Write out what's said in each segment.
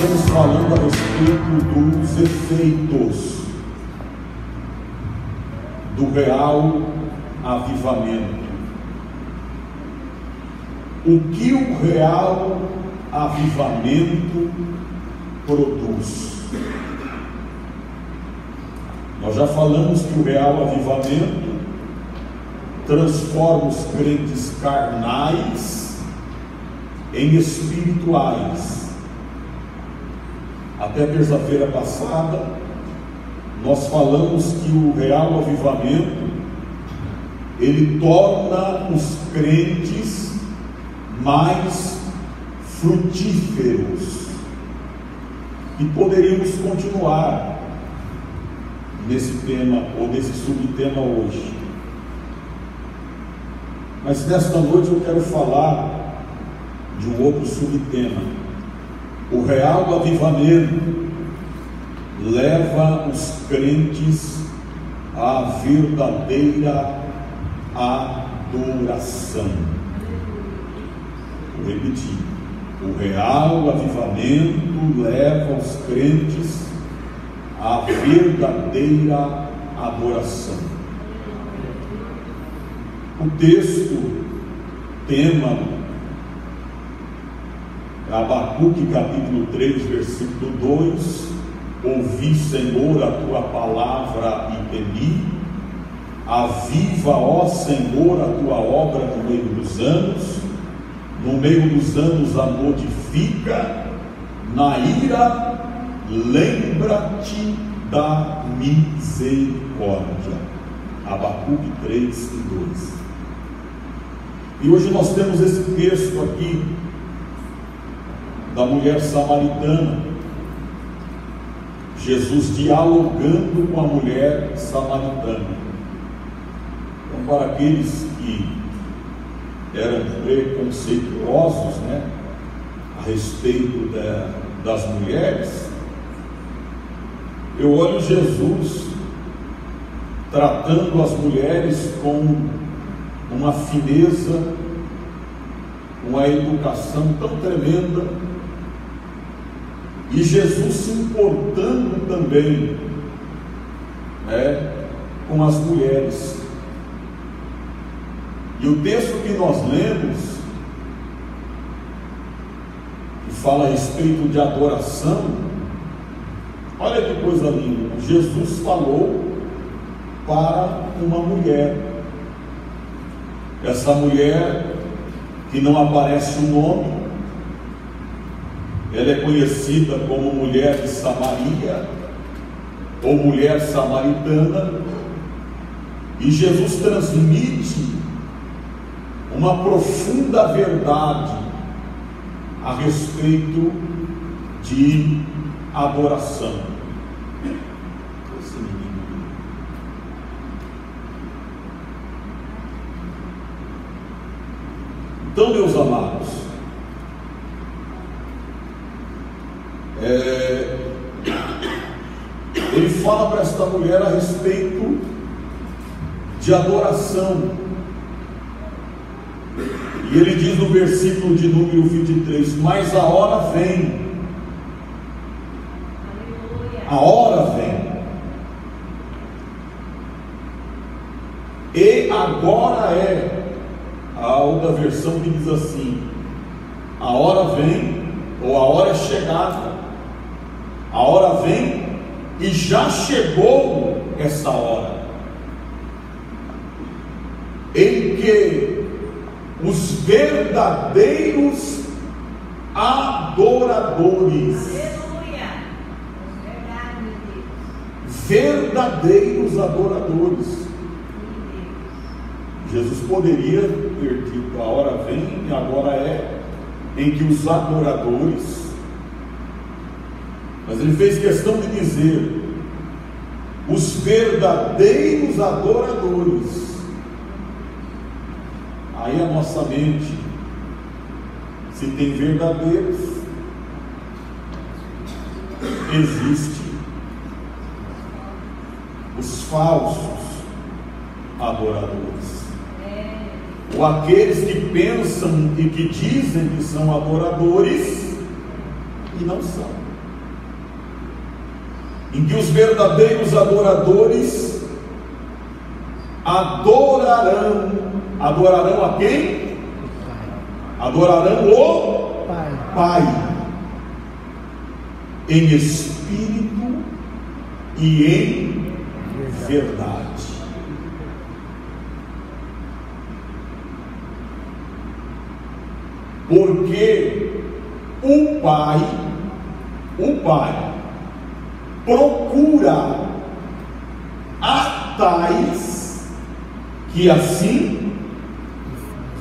estamos falando a respeito dos efeitos do real avivamento. O que o real avivamento produz? Nós já falamos que o real avivamento transforma os crentes carnais em espirituais. Até terça-feira passada nós falamos que o real avivamento ele torna os crentes mais frutíferos, e poderíamos continuar nesse tema ou nesse subtema hoje, mas nesta noite eu quero falar de um outro subtema. O real avivamento leva os crentes à verdadeira adoração. Vou repetir: o real avivamento leva os crentes à verdadeira adoração. O texto, tema, Abacuque capítulo 3, versículo 2: ouvi, Senhor, a tua palavra e temi. Aviva, ó Senhor, a tua obra no meio dos anos. No meio dos anos a modifica. Na ira, lembra-te da misericórdia. Abacuque 3 e 2. E hoje nós temos esse texto aqui da mulher samaritana, Jesus dialogando com a mulher samaritana. Então, para aqueles que eram preconceituosos, a respeito das mulheres, eu olho Jesus tratando as mulheres com uma fineza, uma educação tão tremenda, e Jesus se importando também com as mulheres. E o texto que nós lemos, que fala a respeito de adoração, olha que coisa linda. Jesus falou para uma mulher. Essa mulher, que não aparece o nome, ela é conhecida como mulher de Samaria, ou mulher samaritana, e Jesus transmite uma profunda verdade a respeito de adoração. Então, meus amados, ele fala para esta mulher a respeito de adoração, e ele diz no versículo de número 23: mas a hora vem, a hora vem, e agora é. A outra versão que diz assim: a hora vem, ou a hora é chegada, a hora vem e já chegou essa hora, em que os verdadeiros adoradores, verdadeiros adoradores. Jesus poderia ter dito: a hora vem e agora é, em que os adoradores, mas ele fez questão de dizer: os verdadeiros adoradores. Aí a nossa mente, se tem verdadeiros, existe os falsos adoradores, ou aqueles que pensam e que dizem que são adoradores e não são. em que os verdadeiros adoradores adorarão a quem? Adorarão o Pai, em espírito e em verdade. Porque o Pai procura a tais que assim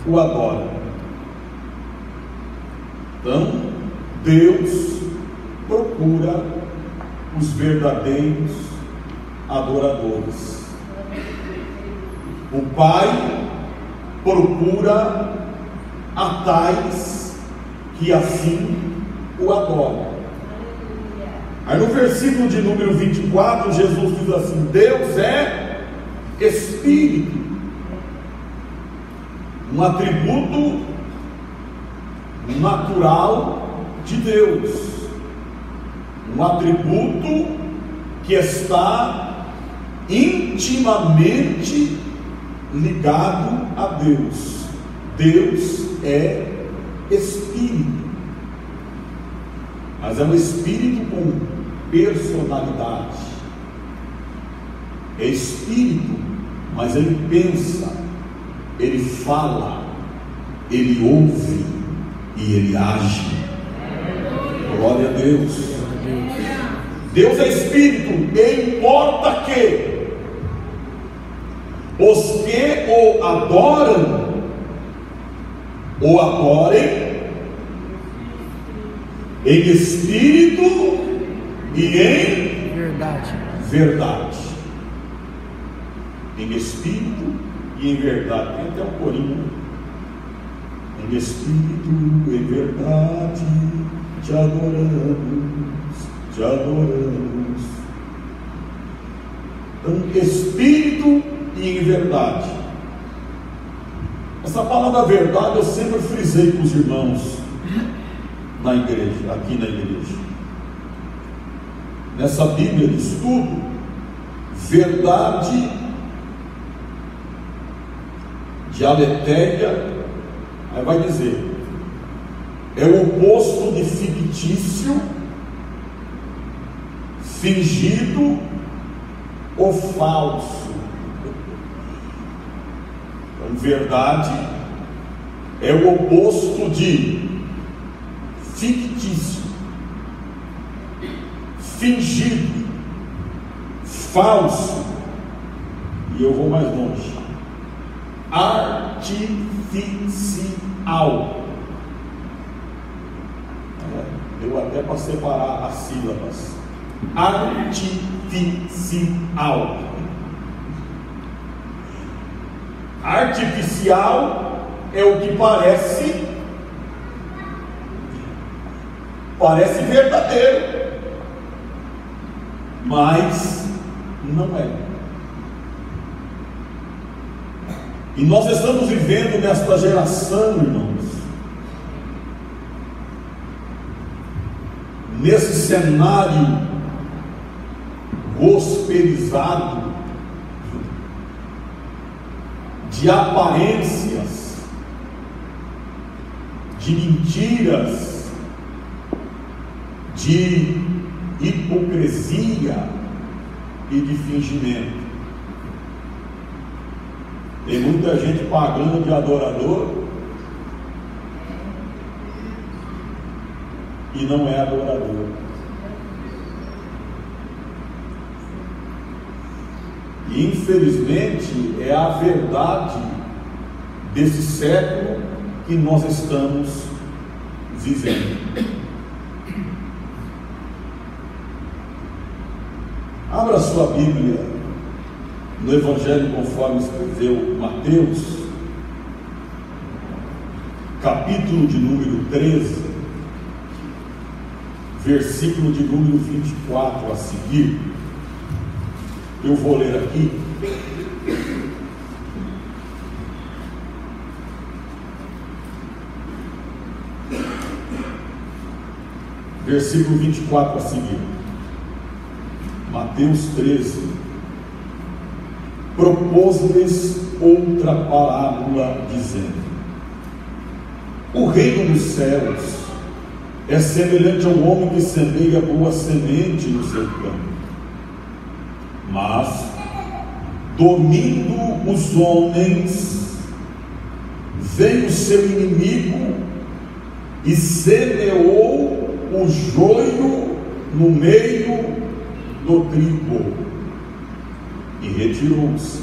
o adoram. Então, Deus procura os verdadeiros adoradores. O Pai procura a tais que assim o adoram. Aí no versículo de número 24, Jesus diz assim: Deus é Espírito, um atributo natural de Deus, um atributo que está intimamente ligado a Deus. Deus é Espírito, mas é um Espírito com personalidade. É Espírito, mas ele pensa, ele fala, ele ouve e ele age. Glória a Deus. Deus é Espírito, e importa que os que o adoram o adorem em espírito e em verdade. Em espírito e em verdade. Tem até um corinho. Em espírito e em verdade te adoramos, te adoramos. Então, espírito e em verdade. Essa palavra verdade eu sempre frisei com os irmãos na igreja, aqui na igreja. Nessa Bíblia de estudo, verdade de aletheia, aí vai dizer, é o oposto de fictício, fingido ou falso. Então, verdade é o oposto de fictício, fingido, falso, e eu vou mais longe, artificial. Deu até para separar as sílabas. Artificial. Artificial é o que parece verdadeiro, mas não é. E nós estamos vivendo nesta geração, irmãos, nesse cenário gospelizado de aparências, de mentiras, de hipocrisia e de fingimento. Tem muita gente pagando de adorador e não é adorador. E infelizmente é a verdade desse século que nós estamos vivendo. Abra sua Bíblia no Evangelho conforme escreveu Mateus, capítulo de número 13, versículo de número 24 a seguir. Eu vou ler aqui. Versículo 24 a seguir. Mateus 13, propôs-lhes outra parábola, dizendo: o reino dos céus é semelhante ao homem que semeia boa semente no seu campo. Mas, dormindo os homens, veio o seu inimigo e semeou o joio no meio do trigo e retirou-se.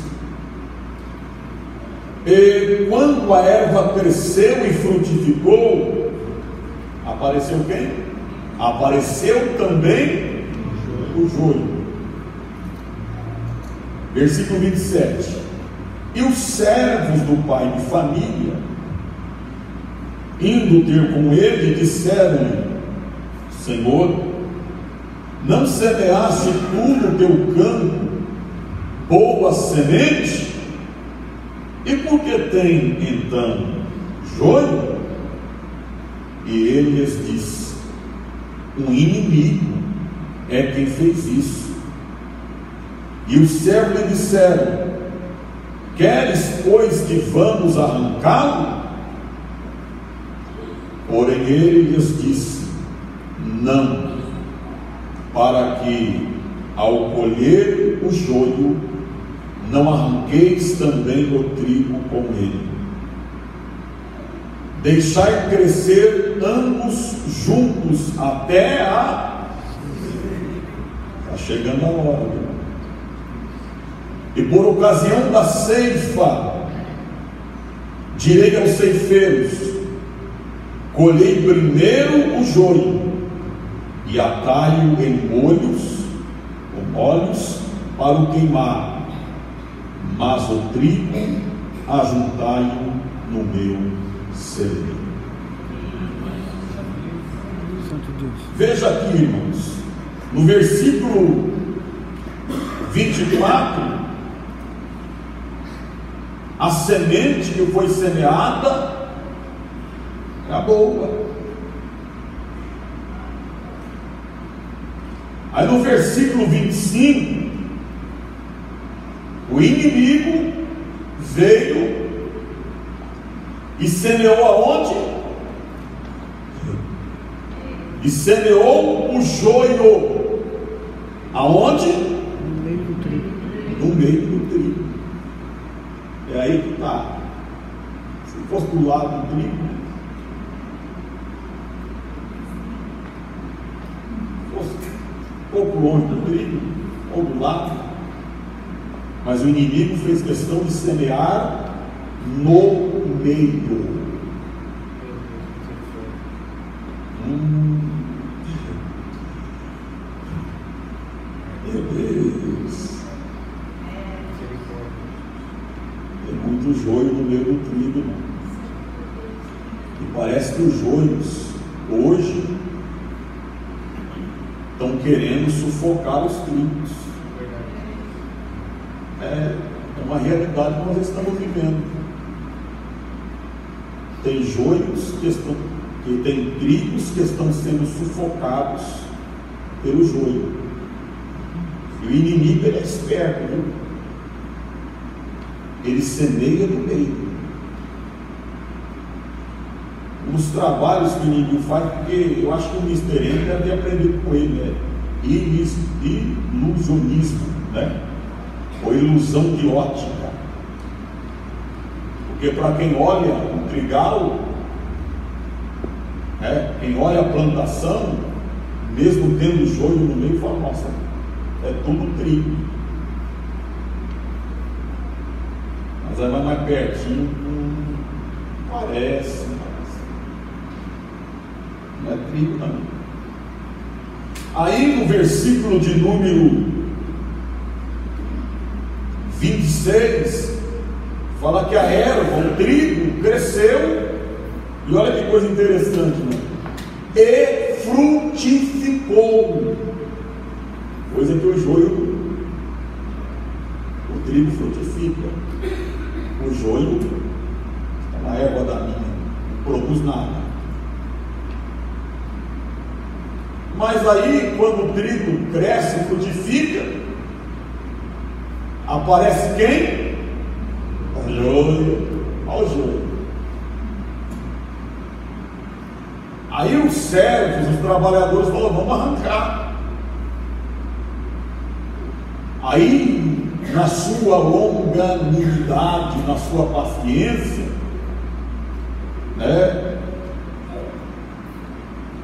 E quando a erva cresceu e frutificou, apareceu quem? Apareceu também o joio. Versículo 27. E os servos do pai de família, indo ter com ele, disseram-lhe: Senhor, não semeaste tu no teu campo boa semente? E por que tem então joio? E ele lhes disse: um inimigo é quem fez isso. E os servos lhe disseram: queres, pois, que vamos arrancá-lo? Porém ele lhes disse: não, para que, ao colher o joio, não arranqueis também o trigo com ele. Deixai crescer ambos juntos até a... Está chegando a hora, viu? E por ocasião da ceifa, direi aos ceifeiros: colhei primeiro o joio e atai-o em molhos para o queimar, mas o trigo ajuntai-o no meu celeiro. Veja aqui, irmãos, no versículo 24, a semente que foi semeada é a boa. Aí no versículo 25, o inimigo veio e semeou aonde? E semeou o joio aonde? No meio do trigo. No meio do trigo. É aí que está. Se fosse do lado do trigo, fosse um pouco longe do trigo, ou do lado, mas o inimigo fez questão de semear no meio. Meu Deus, tem muito joio no meio do trigo, irmão. E parece que os joios hoje estão querendo sufocar os trigos. É uma realidade que nós estamos vivendo. Tem joios que tem trigos que estão sendo sufocados pelo joio. E o inimigo, ele é esperto, viu? Ele semeia no meio. Um dos trabalhos que o inimigo faz, porque eu acho que o Mr. M deve ter aprendido com ele, né? Ilusionismo, né? Ou ilusão de ótica. Porque para quem olha o trigal, quem olha a plantação, mesmo tendo joio no meio, fala: nossa, é tudo trigo. Mas aí vai mais pertinho, parece, não é trigo não. Aí no versículo de número 26, fala que a erva, o trigo, cresceu, e olha que coisa interessante, né? E frutificou, coisa que o joio, o trigo frutifica, o joio está na erva da minha, não produz nada. Mas aí, quando o trigo cresce, frutifica, aparece quem? O joio. Olha o joio. Aí os servos, os trabalhadores falaram: vamos arrancar. Aí, na sua longanimidade, na sua paciência, né,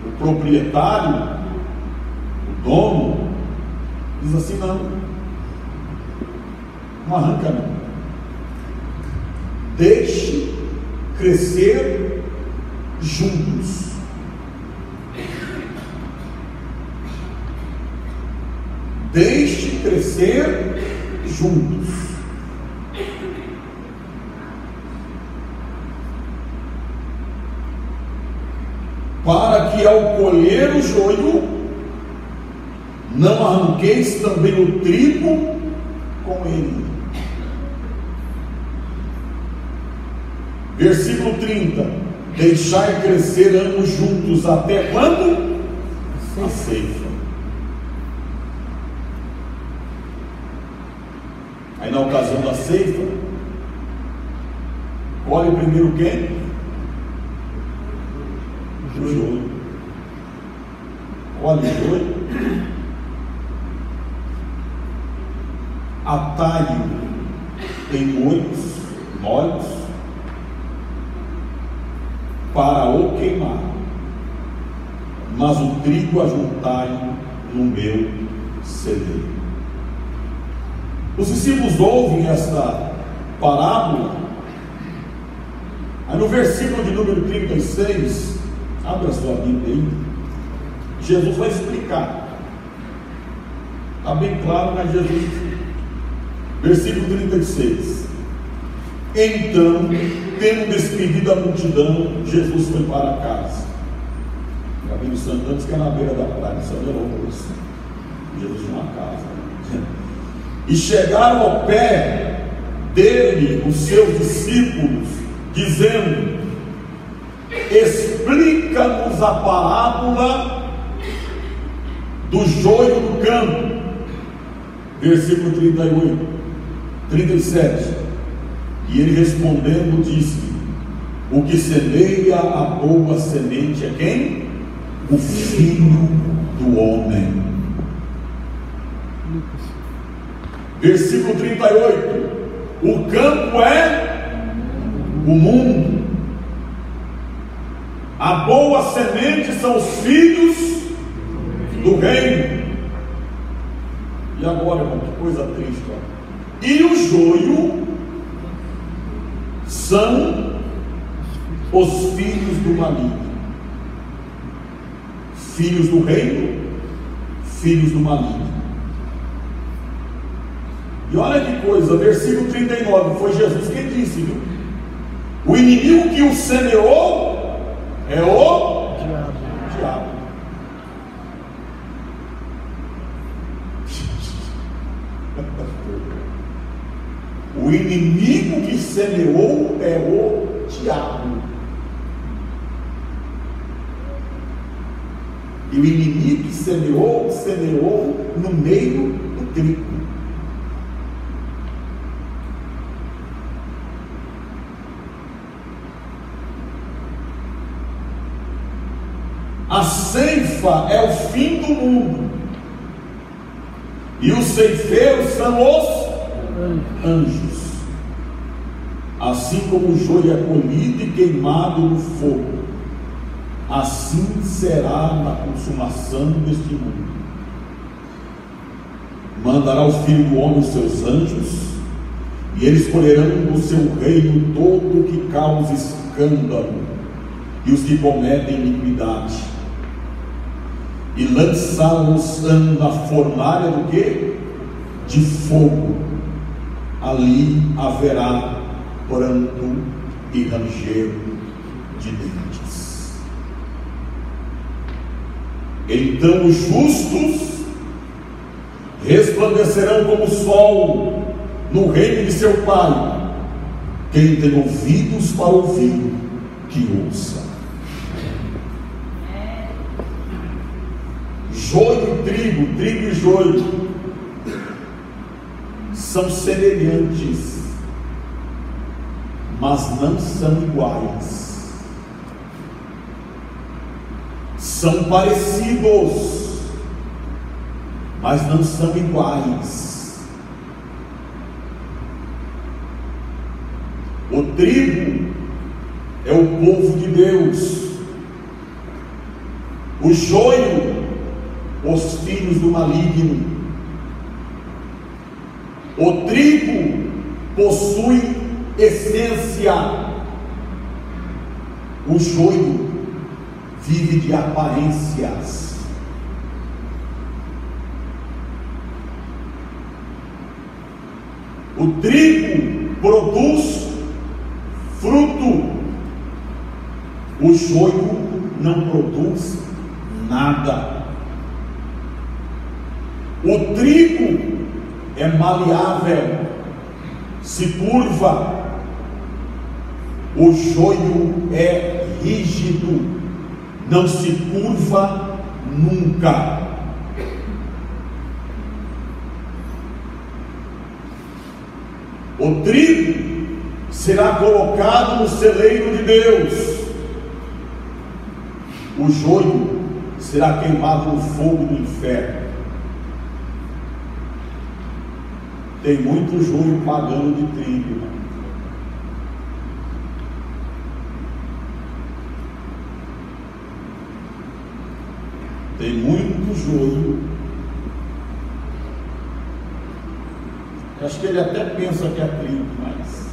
o proprietário, o dono, diz assim: não arranca não, deixe crescer juntos. Deixe crescer juntos. Para que ao colher o joio, não arranqueis também o trigo com ele. Versículo 30: deixai crescer ambos juntos até quando? A ceifa. Aí na ocasião da ceifa, colhe primeiro quem? O joio. Colhe o joio, atai-o em molhos para o queimar, mas o trigo ajuntai no meu celeiro. Os discípulos ouvem esta parábola. Aí no versículo de número 36, abre a sua Bíblia aí, Jesus vai explicar. Está bem claro, mas Jesus, versículo 36: então, tendo despedido a multidão, Jesus foi para casa. Caminho Santo, antes que é na beira da praia, isso é louco. Jesus tinha uma casa. E chegaram ao pé dele os seus discípulos, dizendo: explica-nos a parábola do joio no campo. Versículo 38, 37. E ele respondendo disse: o que semeia a boa semente é quem? O Filho do Homem. Versículo 38: o campo é o mundo, a boa semente são os filhos do reino. E agora, irmão, que coisa triste, ó. E o joio são os filhos do maligno. Filhos do reino, filhos do maligno. E olha que coisa, versículo 39, foi Jesus quem disse, viu? O inimigo que o semeou é o diabo. O inimigo que semeou é o diabo. E o inimigo que semeou no meio do trigo. A ceifa é o fim do mundo, e os ceifeiros são os anjos. Assim como o joio é colhido e queimado no fogo, assim será na consumação deste mundo. Mandará o Filho do Homem os seus anjos, e eles colherão do seu reino todo o que causa escândalo e os que cometem iniquidade, e lançá-los na fornalha do quê? De fogo. Ali haverá pranto e ranger de dentes. Então os justos resplandecerão como o sol no reino de seu Pai. Quem tem ouvidos para ouvir, que ouça. Joio e trigo, trigo e joio são semelhantes, mas não são iguais. São parecidos, mas não são iguais. O trigo é o povo de Deus, o joio, os filhos do maligno. O trigo possui essência, o joio vive de aparências. O trigo produz fruto, o joio não produz nada. O trigo é maleável, se curva. O joio é rígido, não se curva nunca. O trigo será colocado no celeiro de Deus, o joio será queimado no fogo do inferno. Tem muito joio pagando de trigo, né? Tem muito joio. Acho que ele até pensa que é trigo, mas...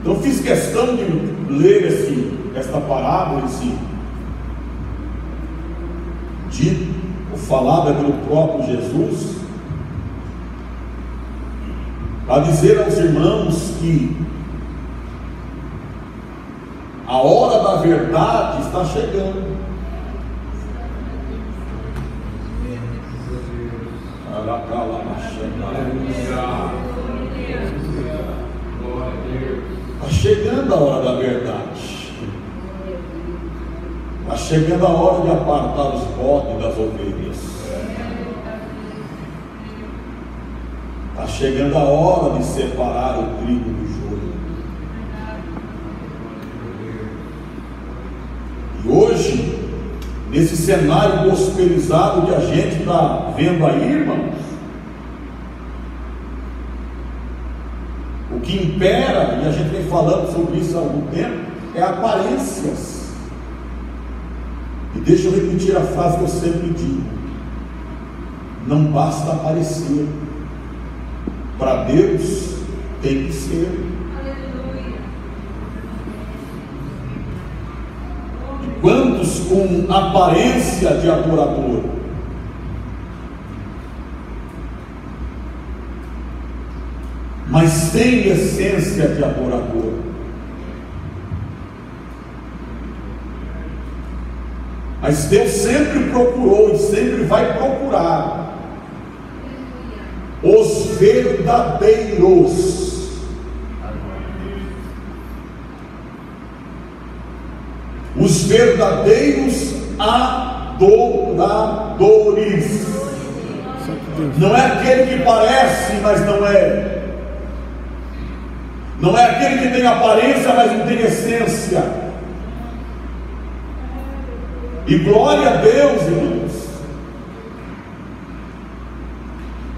Então fiz questão de ler esta parábola, dito, falada pelo próprio Jesus, para dizer aos irmãos que a hora da verdade está chegando. Está chegando a hora da verdade. Está chegando a hora de apartar os bodes das ovelhas. Está chegando a hora de separar o trigo do joio. E hoje, nesse cenário gospelizado que a gente está vendo aí, irmãos, o que impera, e a gente vem falando sobre isso há algum tempo, é aparências. E deixa eu repetir a frase que eu sempre digo: não basta aparecer, para Deus tem que ser. E quantos com aparência de adorador, mas sem essência de adorador? Mas Deus sempre procurou e sempre vai procurar os verdadeiros, os verdadeiros adoradores. Não é aquele que parece, mas não é. Não é aquele que tem aparência, mas não tem essência. E glória a Deus, irmãos,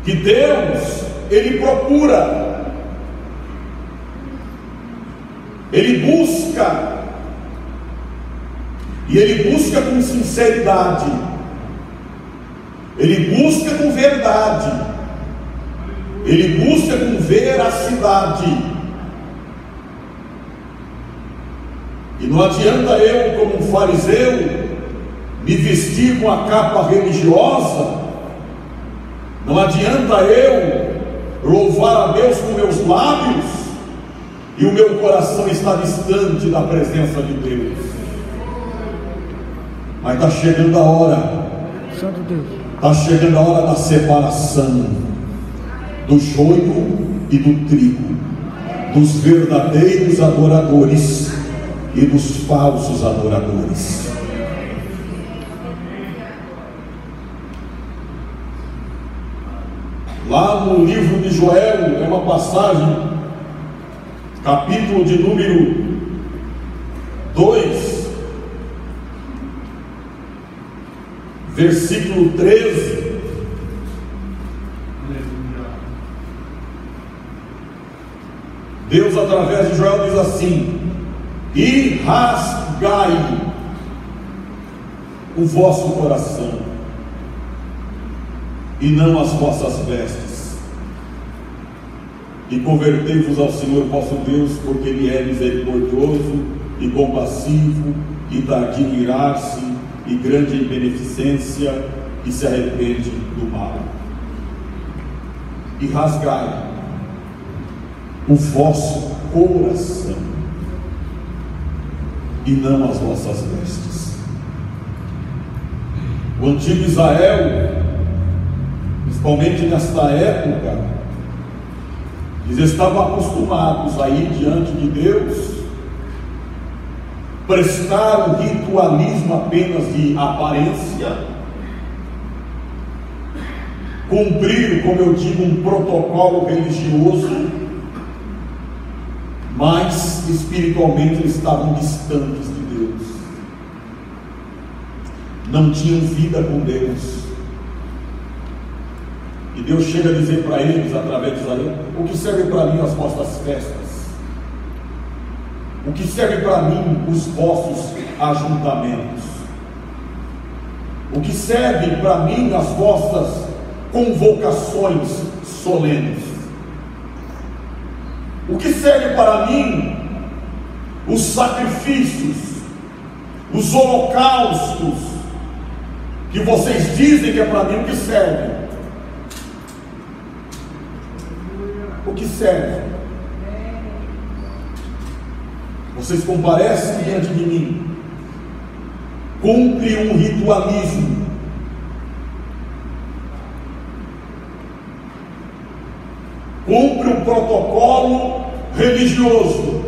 que Deus, Ele procura, Ele busca, e Ele busca com sinceridade, Ele busca com verdade, Ele busca com veracidade. E não adianta eu, como um fariseu, me vestir com a capa religiosa, não adianta eu louvar a Deus com meus lábios e o meu coração está distante da presença de Deus. Mas está chegando a hora, está chegando a hora da separação do joio e do trigo, dos verdadeiros adoradores e dos falsos adoradores. Lá no livro de Joel, é uma passagem, capítulo de número 2, versículo 13. Deus, através de Joel, diz assim: e rasgai o vosso coração, e não as vossas vestes, e convertei-vos ao Senhor vosso Deus, porque Ele é misericordioso e compassivo, e tardio em irar-se, e grande em beneficência, e se arrepende do mal. E rasgai o vosso coração, e não as vossas vestes. O antigo Israel, principalmente nesta época, eles estavam acostumados a ir diante de Deus, prestar um ritualismo apenas de aparência, cumprir, como eu digo, um protocolo religioso, mas espiritualmente eles estavam distantes de Deus, não tinham vida com Deus. E Deus chega a dizer para eles, através de Isaías: o que serve para mim as vossas festas? O que serve para mim os vossos ajuntamentos? O que serve para mim as vossas convocações solenes? O que serve para mim os sacrifícios, os holocaustos que vocês dizem que é para mim? O que serve? O que serve? Vocês comparecem diante de mim, cumpre um ritualismo, cumpre um protocolo religioso,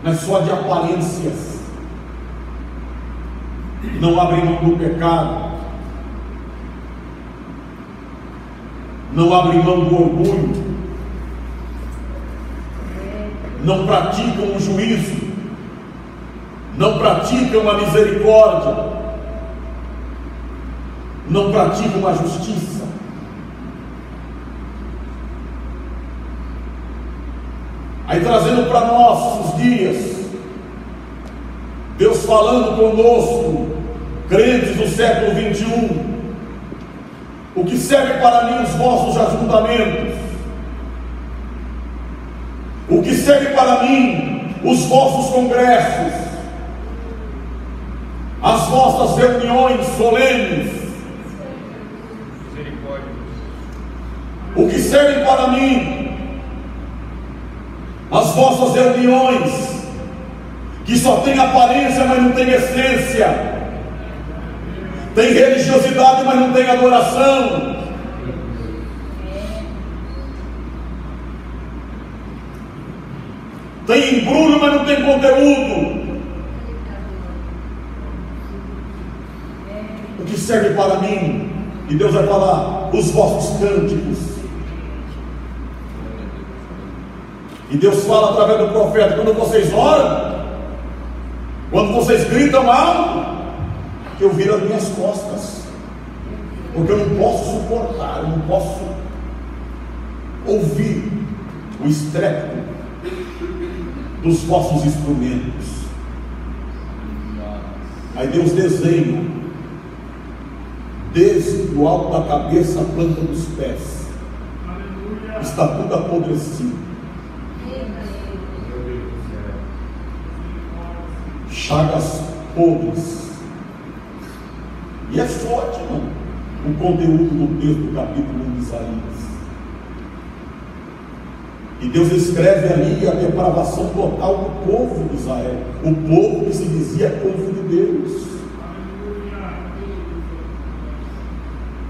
não é só de aparências, não abrem mão do pecado, não abrem mão do orgulho, não praticam o juízo, não praticam a misericórdia, não praticam a justiça. Aí trazendo para nossos dias, Deus falando conosco, crentes do século 21, o que serve para mim os vossos ajuntamentos? O que serve para mim os vossos congressos? As vossas reuniões solenes? O que serve para mim as vossas reuniões, que só tem aparência, mas não tem essência, tem religiosidade, mas não tem adoração, tem embrulho, mas não tem conteúdo? O que serve para mim? E Deus vai falar: os vossos cânticos. E Deus fala através do profeta: quando vocês oram, quando vocês gritam alto, que eu viro as minhas costas, porque eu não posso suportar, eu não posso ouvir o estrépito dos vossos instrumentos. Aí Deus desenha, desde o alto da cabeça à planta dos pés, está tudo apodrecido, chagas podres. E é forte, mano, o conteúdo do texto do capítulo 1 de Isaías. E Deus escreve ali a depravação total do povo de Israel, o povo que se dizia povo de Deus.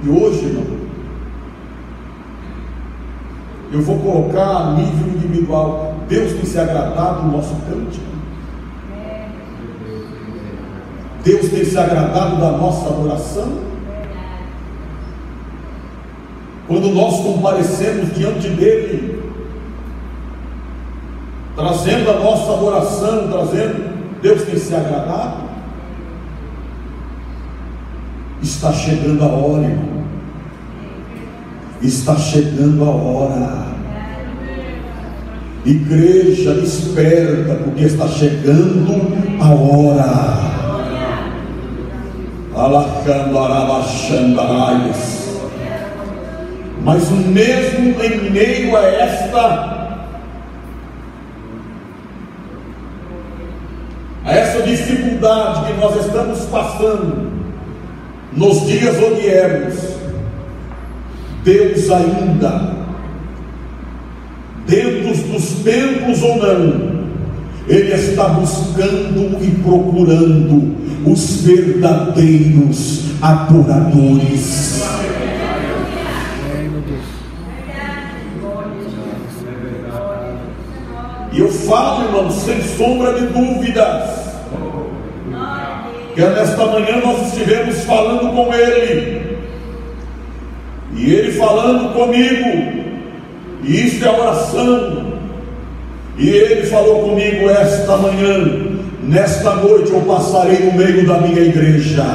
E hoje, irmão, eu vou colocar a nível individual: Deus tem se agradado do nosso cântico, Deus tem se agradado da nossa adoração. quando nós comparecemos diante dele, trazendo a nossa adoração, trazendo, Deus tem se agradado. Está chegando a hora, irmão. Está chegando a hora. Igreja, desperta, porque está chegando a hora. Mas mesmo em meio a essa dificuldade que nós estamos passando, nos dias odiernos, Deus ainda, dentro dos templos ou não, Ele está buscando e procurando os verdadeiros adoradores. E eu falo, irmão, sem sombra de dúvidas, que nesta manhã nós estivemos falando com Ele, e Ele falando comigo, e isso é oração. E Ele falou comigo esta manhã: nesta noite eu passarei no meio da minha igreja,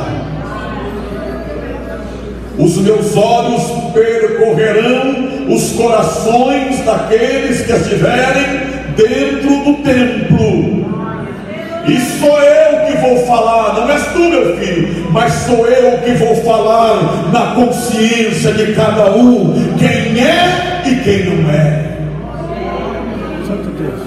os meus olhos percorrerão os corações daqueles que estiverem dentro do templo, e sou eu que vou falar, não és tu, meu filho, mas sou eu que vou falar na consciência de cada um, quem é e quem não é. Santo Deus.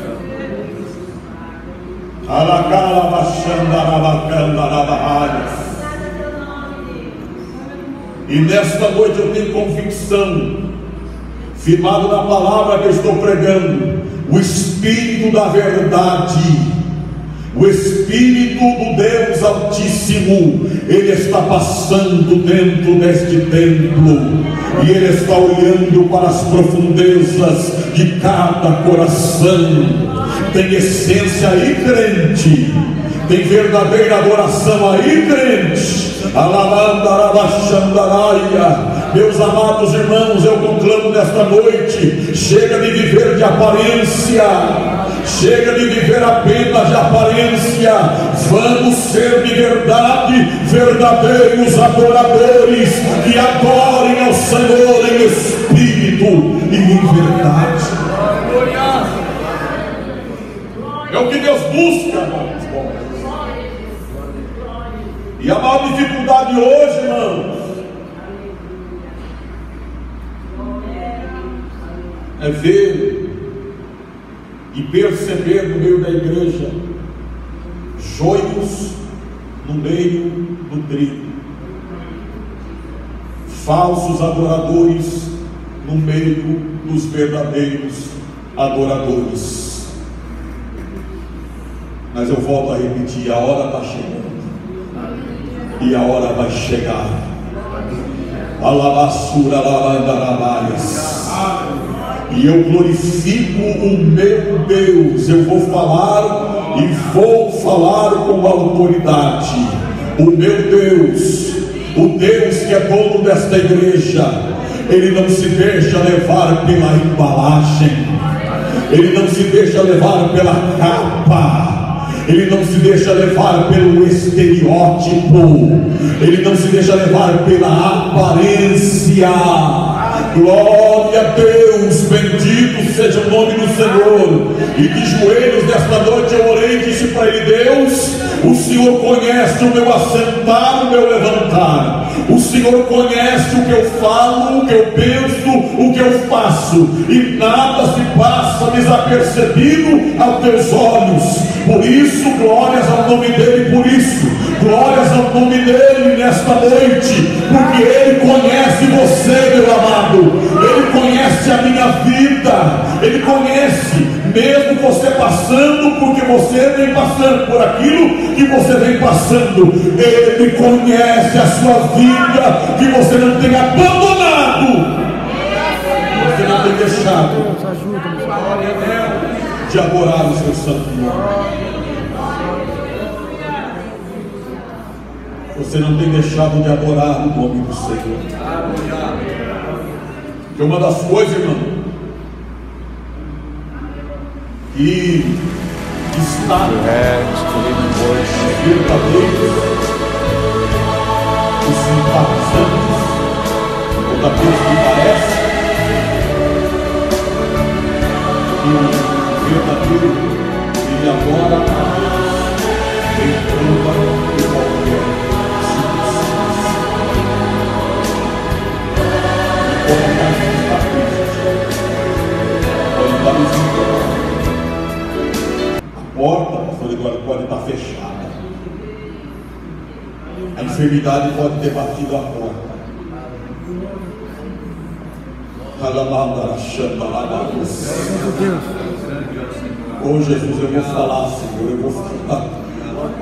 E nesta noite eu tenho convicção, firmado na palavra que eu estou pregando, o Espírito da verdade, o Espírito do Deus Altíssimo, Ele está passando dentro deste templo, e Ele está olhando para as profundezas de cada coração. Tem essência aí, crente? Tem verdadeira adoração aí, crente? Meus amados irmãos, eu conclamo nesta noite: chega de viver de aparência, chega de viver apenas de aparência. Vamos ser de verdade verdadeiros adoradores, que adorem ao Senhor em espírito e em verdade. É o que Deus busca, irmãos. E a maior dificuldade hoje, irmãos, é ver e perceber no meio da igreja joios no meio do trigo, falsos adoradores no meio dos verdadeiros adoradores. Mas eu volto a repetir: a hora está chegando, e a hora vai chegar. Alabassura, alabandarabaias. E eu glorifico o meu Deus. Eu vou falar e vou falar com autoridade. O meu Deus, o Deus que é dono desta igreja, Ele não se deixa levar pela embalagem, Ele não se deixa levar pela capa, Ele não se deixa levar pelo estereótipo, Ele não se deixa levar pela aparência. Glória a Deus, bendito seja o nome do Senhor. E de joelhos nesta noite eu orei e disse para Ele: Deus, o Senhor conhece o meu assentar, o meu levantar. O Senhor conhece o que eu falo, o que eu penso, o que eu faço, e nada se passa desapercebido aos teus olhos. Por isso, glórias ao nome dEle, por isso, glórias ao nome dEle nesta noite, porque Ele conhece você, meu amado. Ele conhece a minha vida, Ele conhece, mesmo você passando, porque você vem passando por aquilo que você vem passando. Ele conhece a sua vida, que você não tem abandonado, você não tem deixado de adorar o seu santo nome. Você não tem deixado de adorar o nome do Senhor. Que uma das coisas, irmão, que está verdadeiros, os simpatizantes, ou daqueles que parecem que o verdadeiro, ele adora a Deus em toda e qualquer circunstância. Como a gente está triste, pode estar nos incomodando. A porta, pastor Eduardo, pode estar fechada. A enfermidade pode ter batido a porta. Oh Jesus, eu vou falar, Senhor, eu vou falar.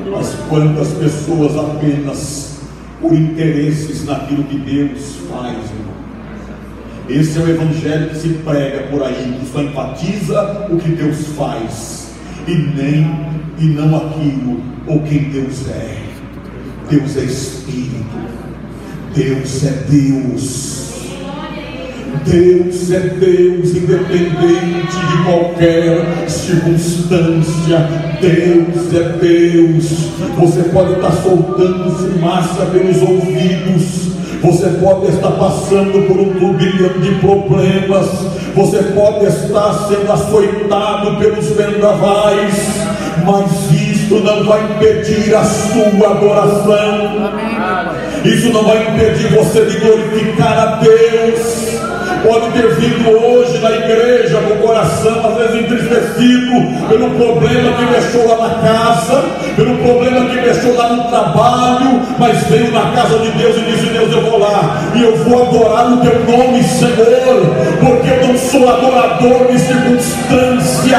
Mas quantas pessoas apenas por interesses naquilo que Deus faz, irmão. Esse é o evangelho que se prega por aí, que só enfatiza o que Deus faz e não aquilo ou quem Deus é. Deus é Espírito, Deus é Deus. Deus é Deus, independente de qualquer circunstância. Deus é Deus. Você pode estar soltando fumaça pelos ouvidos, você pode estar passando por um turbilhão de problemas, você pode estar sendo açoitado pelos vendavais, mas isto não vai impedir a sua adoração. Isso não vai impedir você de glorificar a Deus. Pode ter vindo hoje na igreja com o coração às vezes entristecido pelo problema que deixou lá na casa, pelo problema que deixou lá no trabalho, mas veio na casa de Deus e disse: Deus, eu vou lá e eu vou adorar o teu nome, Senhor, porque eu não sou adorador de circunstância.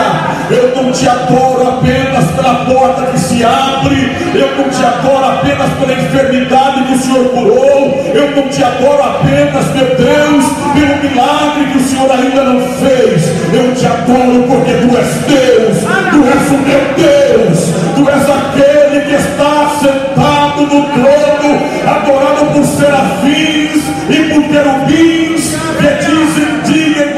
Eu não te adoro apenas pela porta que se abre, eu não te adoro apenas pela enfermidade que o Senhor curou, eu não te adoro apenas, meu Deus, pelo milagre que o Senhor ainda não fez. Eu te adoro porque tu és Deus, tu és o meu Deus, tu és aquele que está sentado no trono, adorado por serafins e por querubins, que dizem dia e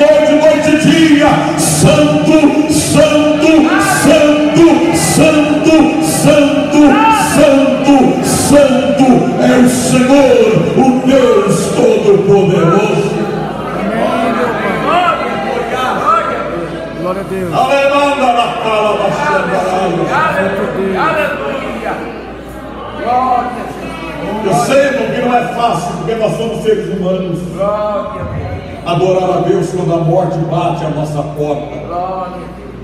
noite e dia: Santo, Santo, Santo, Santo, Santo, Santo, Santo é o Senhor, o Deus Todo-Poderoso. Glória a Deus. Aleluia. Eu sei, irmão, que não é fácil, porque nós somos seres humanos. Adorar a Deus quando a morte bate à nossa porta,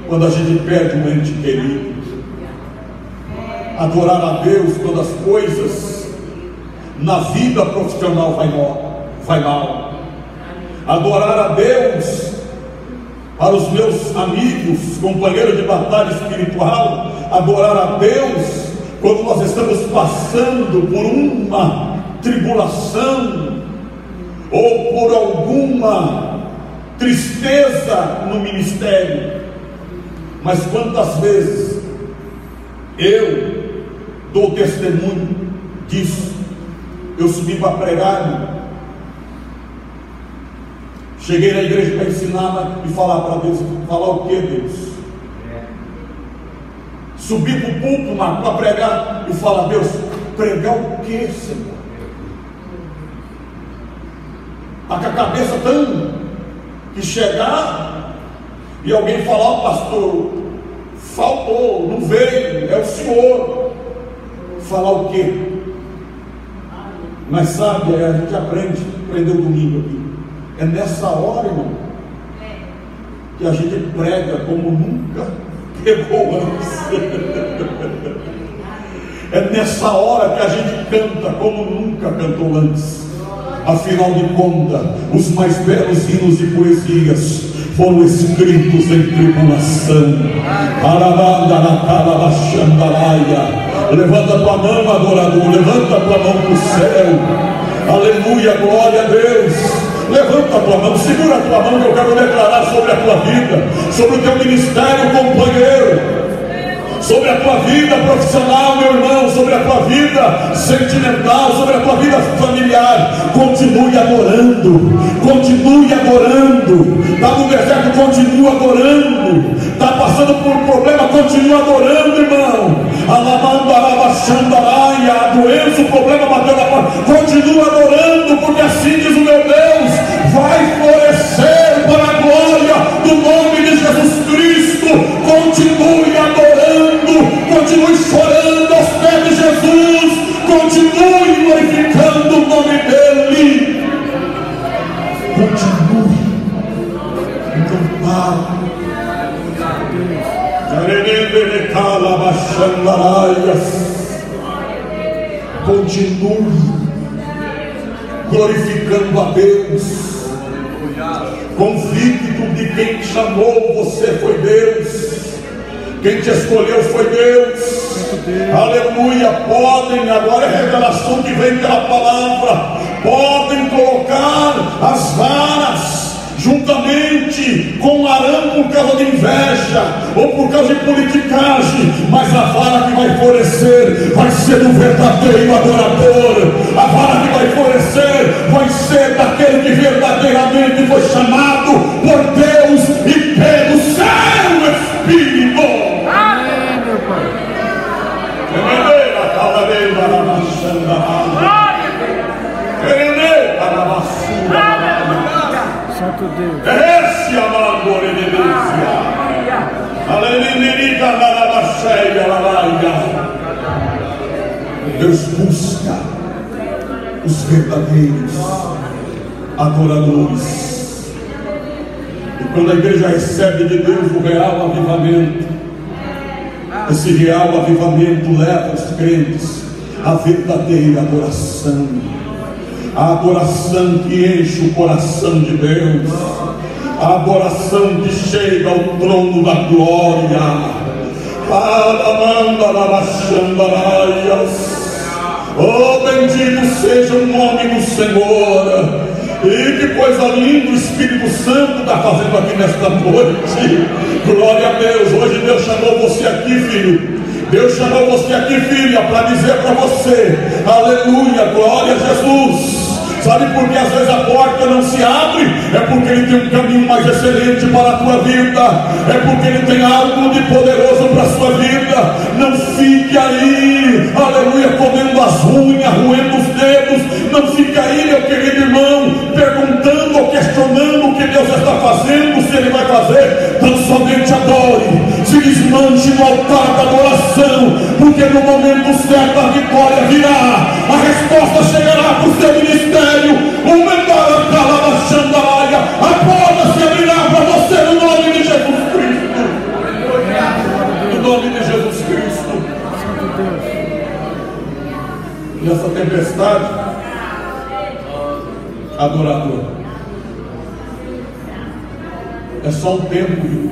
quando a gente perde um ente querido. Adorar a Deus quando as coisas na vida profissional vai mal. Adorar a Deus para os meus amigos, companheiros de batalha espiritual. Adorar a Deus quando nós estamos passando por uma tribulação ou por alguma tristeza no ministério. Mas quantas vezes eu dou testemunho disso? Eu subi para pregar, cheguei na igreja para ensinar e falar para Deus. Falar o que, Deus? Subir para o púlpito para pregar e falar: Deus, pregar o que, Senhor? Está com a cabeça tão que chegar e alguém falar: ó, pastor, faltou, não veio, é o senhor. Falar o quê? Mas sabe, a gente aprendeu domingo aqui. É nessa hora, irmão, que a gente prega como nunca pregou antes. É nessa hora que a gente canta como nunca cantou antes. Afinal de contas, os mais belos hinos e poesias foram escritos em tribulação. Levanta tua mão, adorador, levanta tua mão para o céu. Aleluia, glória a Deus. Levanta a tua mão, segura a tua mão, que eu quero declarar sobre a tua vida, sobre o teu ministério, companheiro, sobre a tua vida profissional, meu irmão, sobre a tua vida sentimental, sobre a tua vida familiar. Continue adorando, continue adorando. Está no deserto, continue adorando. Está passando por um problema, continue adorando, irmão. A doença, o problema bateu na porta. Continue adorando, porque assim diz o meu Deus: vai florescer para a glória do nome de Jesus Cristo. Continue adorando, continue chorando aos pés de Jesus, continue glorificando o nome dele. Continue, não pare. Continue glorificando a Deus. Convicto de quem te chamou, você foi Deus. Quem te escolheu foi Deus. Aleluia. Podem, agora é a revelação que vem pela palavra, podem colocar as varas juntamente com Arão por causa de inveja ou por causa de politicagem, mas a vara que vai florescer vai ser do verdadeiro adorador. A vara que vai florescer vai ser daquele que verdadeiramente foi chamado por Deus e pelo seu Espírito. Amém, meu Pai. Santo Deus. Esse amor de Deus. Deus busca os verdadeiros adoradores. E quando a igreja recebe de Deus o real avivamento, esse real avivamento leva os crentes à verdadeira adoração. A adoração que enche o coração de Deus, a adoração que chega ao trono da glória. Oh, bendito seja o nome do Senhor. E que coisa linda o Espírito Santo está fazendo aqui nesta noite. Glória a Deus. Hoje Deus chamou você aqui, filho. Deus chamou você aqui, filha, para dizer para você: aleluia, glória a Jesus. Sabe por que às vezes a porta não se abre? É porque Ele tem um caminho mais excelente para a tua vida. É porque Ele tem algo de poderoso para a sua vida. Não fique aí, aleluia, comendo as unhas, roendo os dedos. Não fique aí, meu querido irmão, perguntando ou questionando o que Deus está fazendo, se Ele vai fazer. Tão somente adore, se desmanche no altar da adoração, porque no momento certo a vitória virá, a resposta chegará para o seu ministério. A porta se abrirá para você no nome de Jesus Cristo. No nome de Jesus Cristo. E essa tempestade adoradora é só um tempo, viu?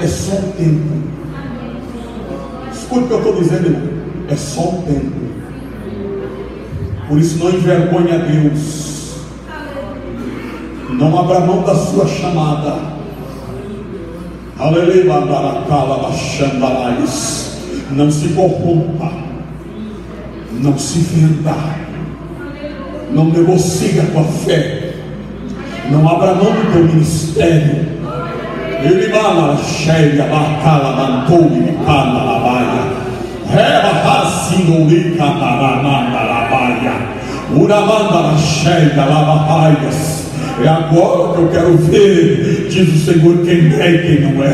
É só um tempo. Escute o que eu estou dizendo, irmão. É só um tempo. Por isso não envergonhe a Deus. Não abra mão da sua chamada. Aleluia. Não se corrompa. Não se venda. Não negocie a tua fé. Não abra mão do teu ministério. Ele bala cheia, bacala, mantou e cana la baia. Reba assim, urica, taramanda la baia. Uramanda la cheia, lava raias. É agora que eu quero ver, diz o Senhor, quem é e quem não é.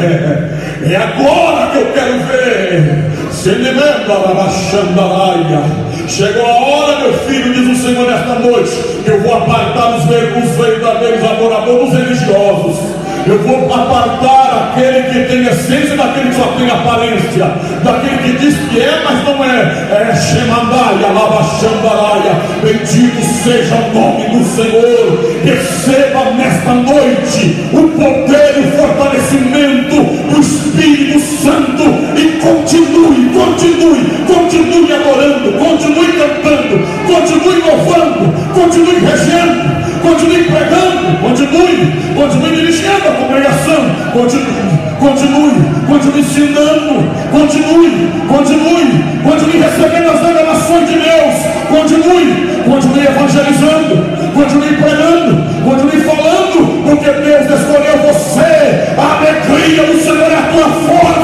É agora que eu quero ver. Se lembra da Xandaraia. Chegou a hora, meu filho, diz o Senhor nesta noite, que eu vou apartar os verdadeiros adoradores religiosos. Eu vou apartar aquele que tem essência daquele que só tem aparência, daquele que diz que é, mas não é. É Shemandaia, Lava Xandaraia. Bendito seja o nome do Senhor. Receba nesta noite o poder e o fortalecimento do Espírito Santo e continue adorando, continue cantando, continue louvando, continue regendo, continue pregando, continue dirigindo a congregação, continue ensinando, continue evangelizando, continue pregando, continue falando, porque Deus escolheu você. A alegria do Senhor é a tua força.